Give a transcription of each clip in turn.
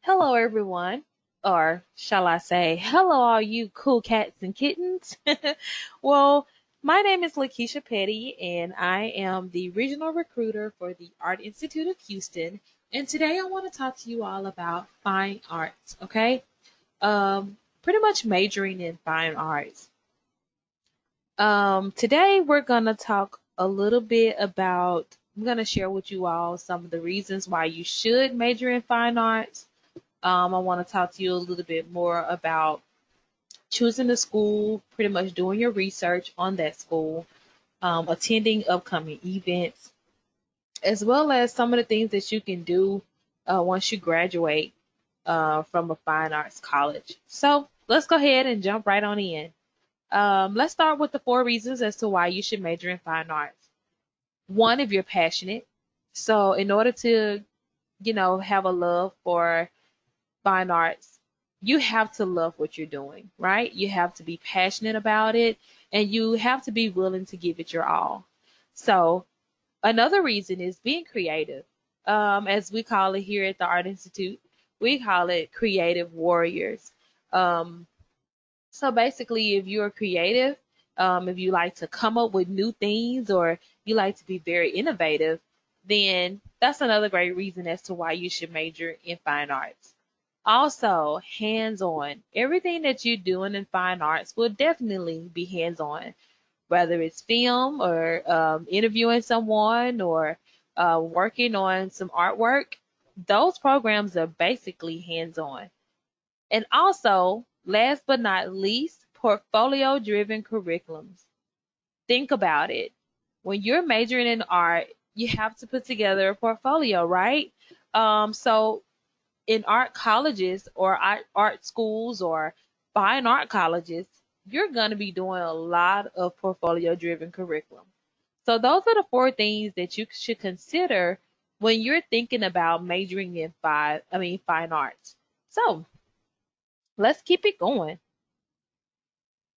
Hello, everyone. Or shall I say, hello, all you cool cats and kittens. Well, my name is Lakeisha Petty, and I am the regional recruiter for the Art Institute of Houston. And today I want to talk to you all about fine arts, okay? Pretty much majoring in fine arts. Today we're going to talk a little bit about, I'm going to share with you all some of the reasons why you should major in fine arts. I want to talk to you a little bit more about choosing the school, pretty much doing your research on that school, attending upcoming events, as well as some of the things that you can do once you graduate from a fine arts college. So let's go ahead and jump right on in. Let's start with the four reasons as to why you should major in fine arts. One, if you're passionate. So in order to, have a love for fine arts, you have to love what you're doing, right? You have to be passionate about it and you have to be willing to give it your all. So, another reason is being creative. As we call it here at the Art Institute, we call it creative warriors. Um, so, basically, if you're creative, if you like to come up with new things or you like to be very innovative, then that's another great reason as to why you should major in fine arts. Also, hands on. Everything that you're doing in fine arts will definitely be hands on, whether it's film or interviewing someone or working on some artwork. Those programs are basically hands on. And also, last but not least, portfolio driven curriculums. Think about it. When you're majoring in art, you have to put together a portfolio, right? So in art colleges or art schools or fine art colleges, you're going to be doing a lot of portfolio driven curriculum. So those are the four things that you should consider when you're thinking about majoring in fine arts. So let's keep it going.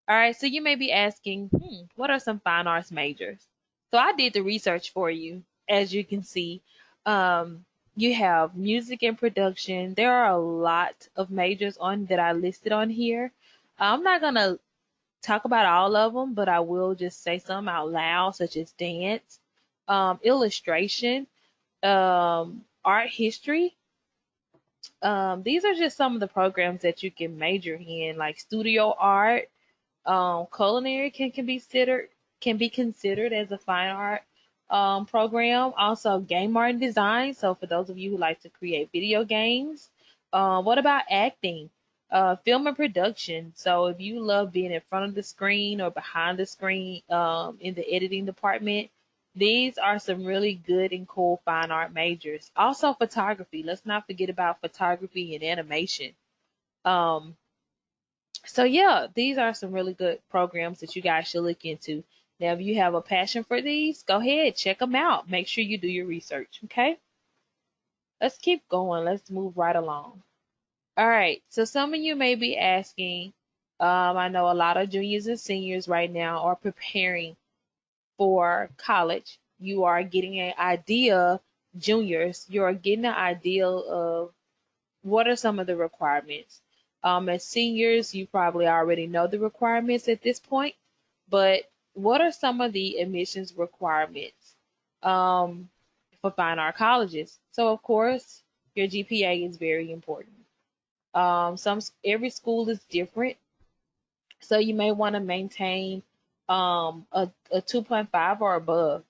All right, so you may be asking, what are some fine arts majors? So I did the research for you. As you can see, um, you have music and production. There are a lot of majors on that I listed on here. I'm not gonna talk about all of them, but I will just say some out loud, such as dance, illustration, art history. These are just some of the programs that you can major in, like studio art. Culinary can be considered as a fine art program. Also, game art and design. So for those of you who like to create video games, what about acting? Film and production. So if you love being in front of the screen or behind the screen in the editing department, these are some really good and cool fine art majors. Also, photography. Let's not forget about photography and animation. Um, so yeah, these are some really good programs that you guys should look into. Now, if you have a passion for these, go ahead, check them out. Make sure you do your research, okay? Let's keep going. Let's move right along. All right. So some of you may be asking, I know a lot of juniors and seniors right now are preparing for college. You are getting an idea, juniors, you're getting an idea of what are some of the requirements? As seniors, you probably already know the requirements at this point, but what are some of the admissions requirements um, for fine art colleges? So, of course, your GPA is very important. Every school is different, so you may want to maintain a 2.5 or above.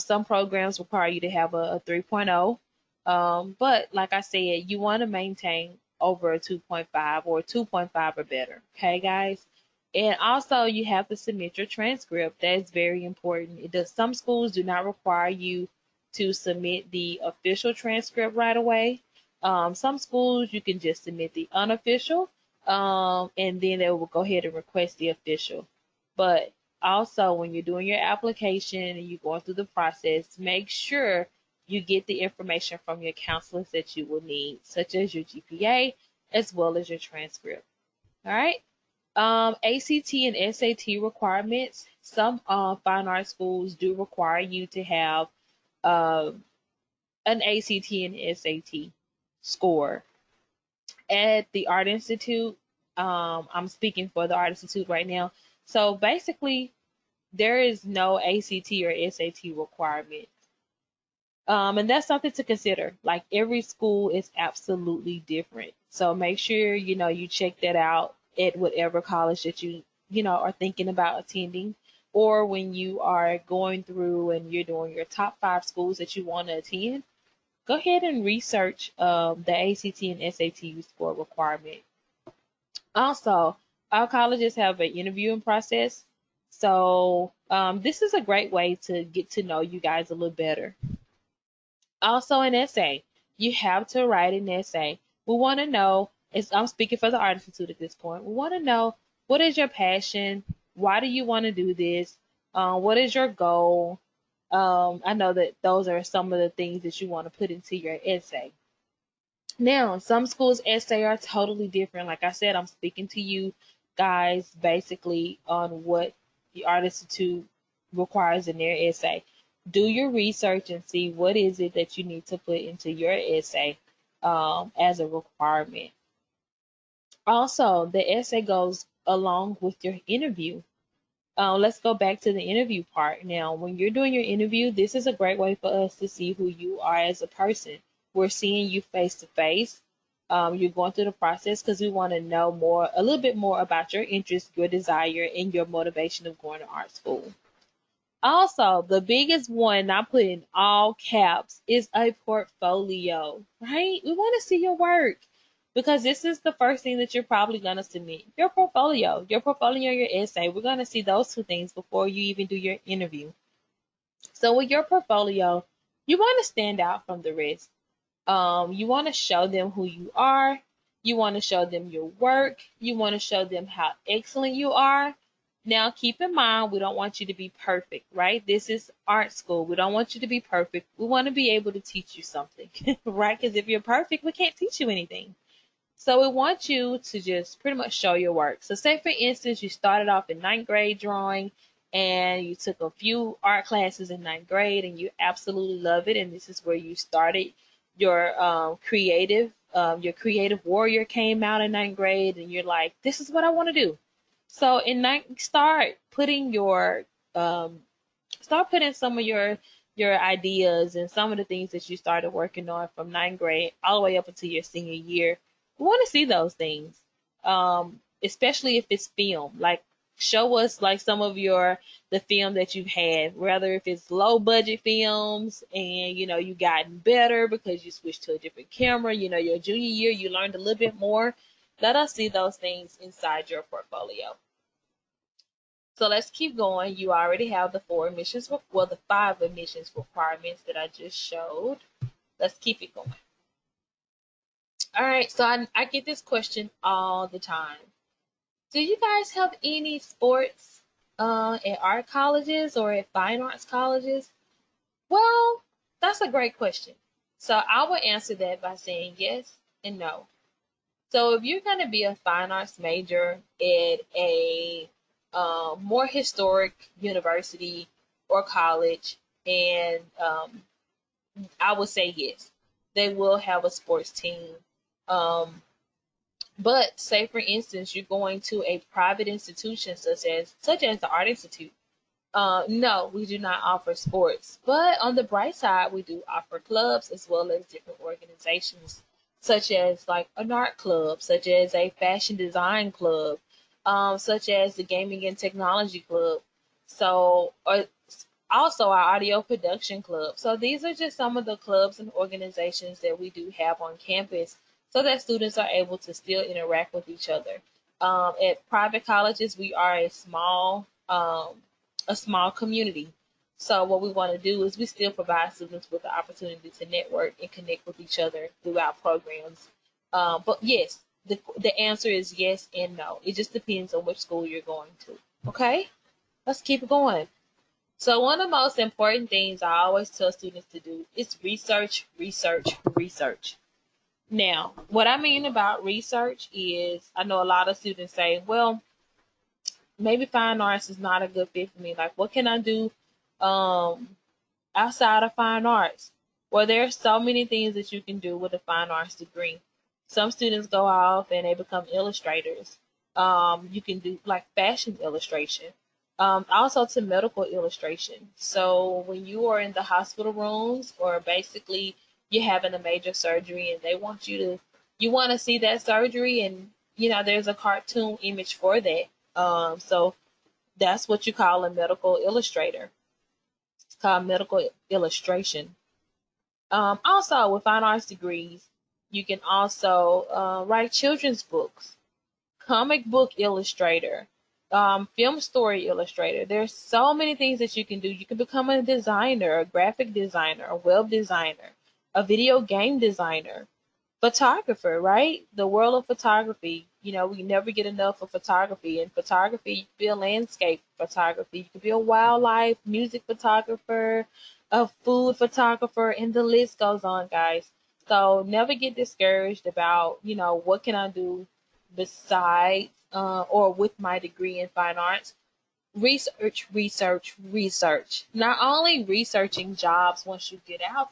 Some programs require you to have a 3.0. But like I said, you want to maintain over a 2.5 or 2.5 or better. Okay, guys? And also, you have to submit your transcript. That's very important. Some schools do not require you to submit the official transcript right away. Some schools you can just submit the unofficial, and then they will go ahead and request the official. But also, when you're doing your application and you're going through the process, make sure you get the information from your counselors that you will need, such as your GPA as well as your transcript. All right. ACT and SAT requirements. Some fine art schools do require you to have uh, an ACT and SAT score. at the Art Institute, I'm speaking for the Art Institute right now. So basically, there is no ACT or SAT requirement. And that's something to consider. Like every school is absolutely different. So make sure, you check that out at whatever college that you are thinking about attending, or when you are going through and you're doing your top 5 schools that you want to attend, go ahead and research the ACT and SAT score requirement. Also, our colleges have an interviewing process. So this is a great way to get to know you guys a little better. Also, an essay. You have to write an essay. We want to know, I'm speaking for the Art Institute at this point. We want to know, what is your passion? Why do you want to do this? What is your goal? I know that those are some of the things that you want to put into your essay. Now, some schools' essay are totally different. Like I said, I'm speaking to you guys basically on what the Art Institute requires in their essay. Do your research and see what is it that you need to put into your essay as a requirement. Also, the essay goes along with your interview. Let's go back to the interview part. Now, when you're doing your interview, this is a great way for us to see who you are as a person. We're seeing you face to face. You're going through the process because we want to know a little bit more about your interest, your desire, and your motivation of going to art school. Also, the biggest one I put in all caps is a portfolio, right? We want to see your work because this is the first thing that you're probably going to submit. Your portfolio, your essay. We're going to see those 2 things before you even do your interview. So with your portfolio, you want to stand out from the rest. You want to show them who you are. You want to show them your work. You want to show them how excellent you are. Now, keep in mind, we don't want you to be perfect, right? This is art school. We don't want you to be perfect. We want to be able to teach you something, right? Because if you're perfect, we can't teach you anything. So we want you to just pretty much show your work. So say, for instance, you started off in 9th grade drawing and you took a few art classes in 9th grade and you absolutely love it. And this is where you started your creative warrior came out in 9th grade and you're like, this is what I want to do. So in ninth, start putting some of your ideas and some of the things that you started working on from 9th grade all the way up until your senior year. We want to see those things, especially if it's film. Like, show us like some of the film that you've had, whether if it's low budget films and you gotten better because you switched to a different camera. Your junior year you learned a little bit more. Let us see those things inside your portfolio. So let's keep going. You already have the 5 admissions requirements that I just showed. Let's keep it going. All right, so I get this question all the time. Do you guys have any sports at art colleges or at fine arts colleges? Well, that's a great question. So I will answer that by saying yes and no. So if you're going to be a fine arts major at a more historic university or college, and I would say yes, they will have a sports team. But say, for instance, you're going to a private institution such as the Art Institute. No, we do not offer sports. But on the bright side, we do offer clubs as well as different organizations, such as like an art club, such as a fashion design club, such as the gaming and technology club. So, also our audio production club. So these are just some of the clubs and organizations that we do have on campus so that students are able to still interact with each other. At private colleges, we are a small community. So what we want to do is we still provide students with the opportunity to network and connect with each other throughout programs. But yes, the answer is yes and no. It just depends on which school you're going to. Okay, let's keep going. So one of the most important things I always tell students to do is research, research, research. Now, what I mean about research is I know a lot of students say, well, maybe fine arts is not a good fit for me. Like, what can I do outside of fine arts? Well, there are so many things that you can do with a fine arts degree. Some students go off and they become illustrators. You can do like fashion illustration, also to medical illustration. So when you are in the hospital rooms, or basically you're having a major surgery and they want you want to see that surgery, and there's a cartoon image for that. So that's what you call a medical illustrator. It's called medical illustration. Also, with fine arts degrees, you can also write children's books, comic book illustrator, film story illustrator. There's so many things that you can do. You can become a designer, a graphic designer, a web designer, a video game designer, photographer, right? The world of photography. We never get enough of photography. In photography, you can be a landscape photography, you can be a wildlife, music photographer, a food photographer, and the list goes on, guys. So never get discouraged about, what can I do besides or with my degree in fine arts. Research, research, research. Not only researching jobs once you get out,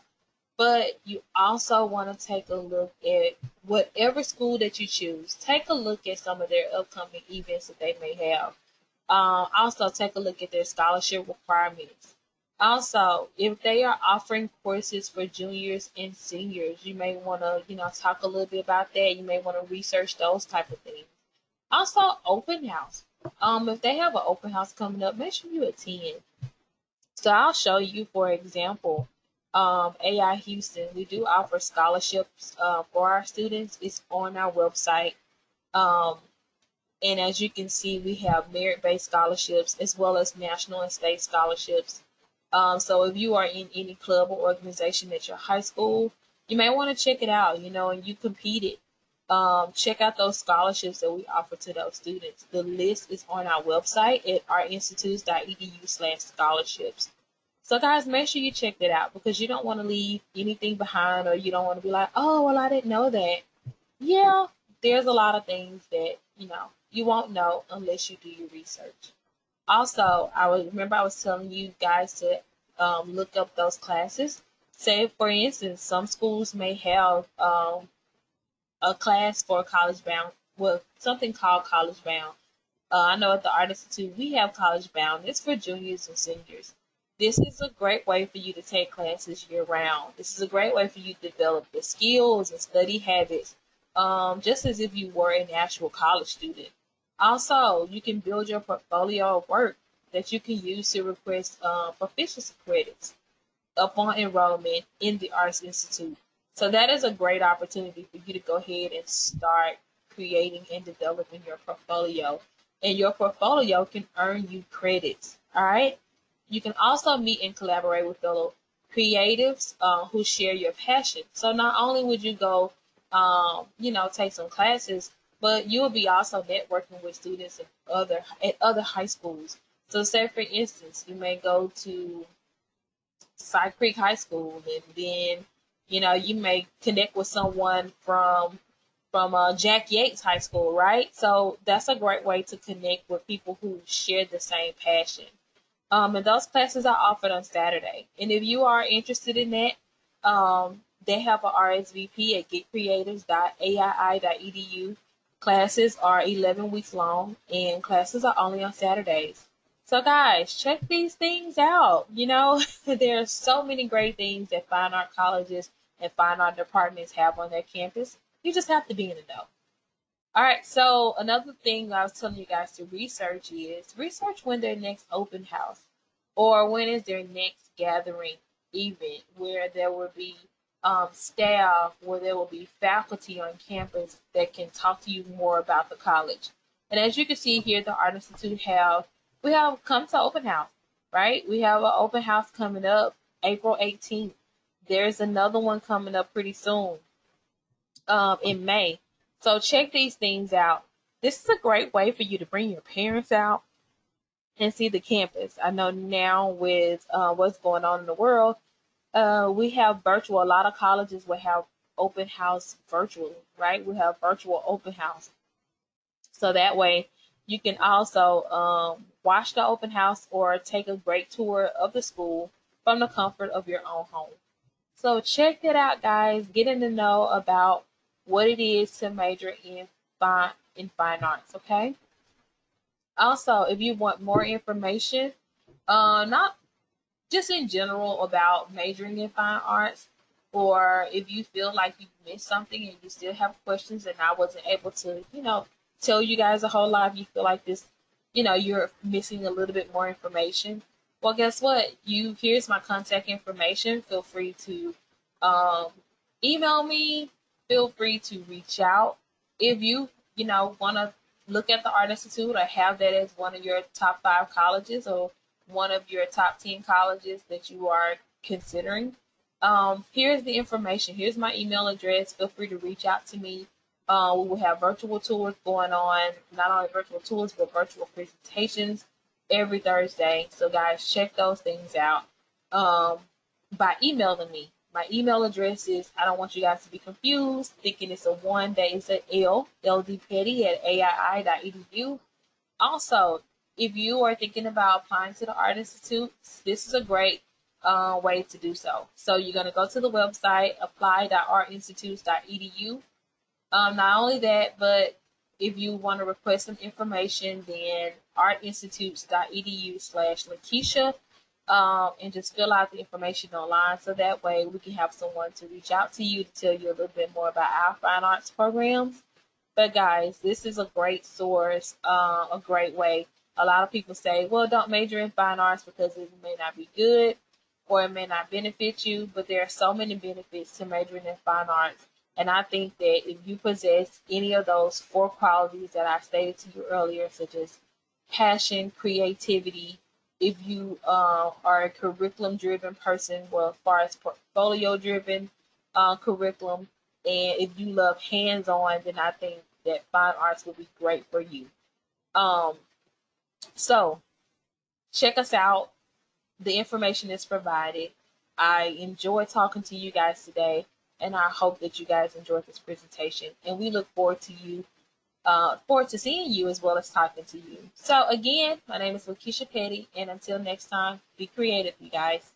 but you also want to take a look at whatever school that you choose. Take a look at some of their upcoming events that they may have. Also, take a look at their scholarship requirements. Also, if they are offering courses for juniors and seniors, you may want to, talk a little bit about that. You may want to research those type of things. Also, open house. If they have an open house coming up, make sure you attend. So I'll show you, for example, AI Houston. We do offer scholarships for our students. It's on our website. Um, and as you can see, we have merit-based scholarships as well as national and state scholarships. So if you are in any club or organization at your high school, you may want to check it out, and you competed. Check out those scholarships that we offer to those students. The list is on our website at ourinstitutes.edu/scholarships. So guys, make sure you check that out, because you don't want to leave anything behind, or you don't want to be like, oh, well, I didn't know that. Yeah, there's a lot of things that, you won't know unless you do your research. Also, I was telling you guys to look up those classes. Say, for instance, some schools may have a class for college bound, well, something called college bound. I know at the Art Institute we have college bound. It's for juniors and seniors. This is a great way for you to take classes year round. This is a great way for you to develop the skills and study habits, just as if you were an actual college student. Also, you can build your portfolio of work that you can use to request proficiency credits upon enrollment in the Arts Institute. So that is a great opportunity for you to go ahead and start creating and developing your portfolio. And your portfolio can earn you credits. All right. You can also meet and collaborate with fellow creatives who share your passion. So not only would you go, take some classes, but you will be also networking with students at other high schools. So say, for instance, you may go to Side Creek High School, and then you may connect with someone from Jack Yates High School, right? So that's a great way to connect with people who share the same passion. And those classes are offered on Saturday. And if you are interested in that, they have a RSVP at getcreators.aii.edu. Classes are 11 weeks long, and classes are only on Saturdays. So guys, check these things out. There are so many great things that fine art colleges and fine art departments have on their campus. You just have to be in the know. All right, so another thing I was telling you guys to research is research when their next open house, or when is their next gathering event where there will be staff, where there will be faculty on campus that can talk to you more about the college. And as you can see here, the Art Institute we have come to open house, right? We have an open house coming up April 18th. There's another one coming up pretty soon in May. So check these things out. This is a great way for you to bring your parents out and see the campus. I know now with what's going on in the world, we have virtual. A lot of colleges will have open house virtually, right? We have virtual open house. So that way you can also watch the open house or take a great tour of the school from the comfort of your own home. So check it out, guys. Get in the know about what it is to major in fine arts. Okay. Also, if you want more information, not just in general about majoring in fine arts, or if you feel like you missed something and you still have questions and I wasn't able to, tell you guys a whole lot, if you feel like this, you're missing a little bit more information. Well, guess what? Here's my contact information. Feel free to um, email me. Feel free to reach out if you want to look at the Art Institute or have that as one of your top 5 colleges or one of your top 10 colleges that you are considering. Here's the information. Here's my email address. Feel free to reach out to me. We will have virtual tours going on, not only virtual tours, but virtual presentations every Thursday. So, guys, check those things out by emailing me. My email address is, I don't want you guys to be confused, thinking it's a one, that is a L, ldpetty@aii.edu. Also, if you are thinking about applying to the Art Institute, this is a great way to do so. So you're going to go to the website, apply.artinstitutes.edu. Not only that, but if you want to request some information, then artinstitutes.edu/Lakeisha, and just fill out the information online so that way we can have someone to reach out to you to tell you a little bit more about our fine arts programs. But guys, this is a great source, a great way. A lot of people say, well, don't major in fine arts because it may not be good or it may not benefit you, but there are so many benefits to majoring in fine arts. And I think that if you possess any of those 4 qualities that I stated to you earlier, such as passion, creativity, if you are a curriculum-driven person, well, as far as portfolio-driven curriculum, and if you love hands-on, then I think that fine arts will be great for you. So check us out. The information is provided. I enjoyed talking to you guys today, and I hope that you guys enjoyed this presentation. And we look forward to seeing you as well as talking to you. So again, my name is Lakeisha Petty, and until next time, be creative, you guys.